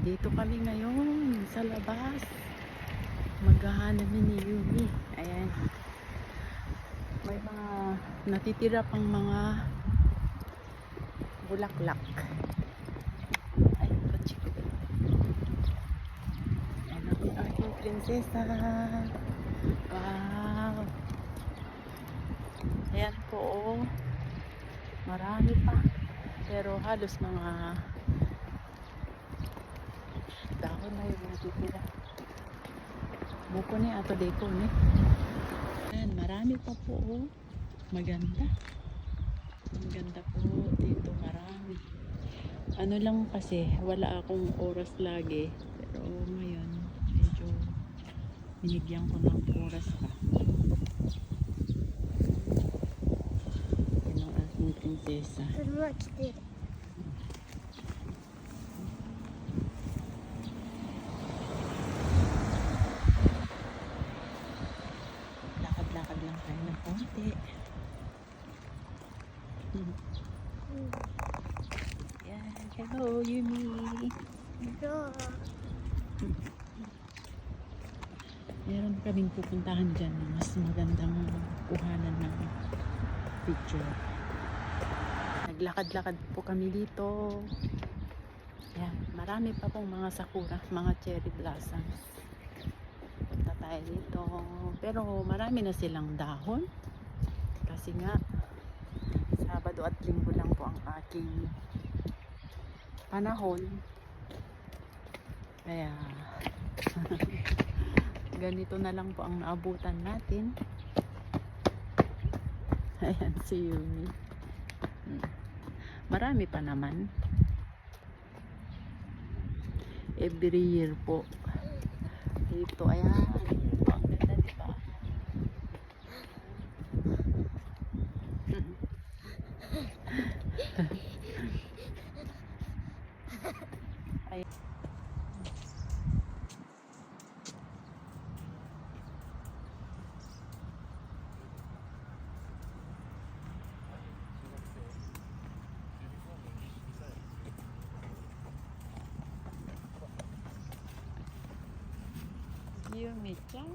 Dito kami ngayon sa labas. Maghahanap ni Yumi. Ayan. May mga natitira pang mga bulaklak. Ay, kotse ko. Ayan ang aking prinsesa. Wow. Ayan po. Oh. Marami pa. Pero halos mga dahon na yung natitira. Buko ni ato deko ni. Ayan, marami pa po. Oh. Maganda. Maganda po dito, marami. Ano lang kasi, wala akong oras lagi. Pero ngayon, medyo binigyan ko ng oras pa. Yan ang aking prinsesa. Lakad-lakad lang tayo ng konti. Yan. Hello, Yumi. Meron kaming pupuntahan dyan na mas magandang kuhanan ng picture. Naglakad-lakad po kami dito. Yan. Marami pa pong mga sakura, mga cherry blossoms. Punta tayo dito. Pero marami na silang dahon. Kasi nga, Sabado at Linggo lang po ang aking panahon. Kaya ganito na lang po ang naabutan natin. Ayan si Yumi. Marami pa naman. Every year po. Dito, ayan. Ang ganda, diba? Ayan. Yumi-chan.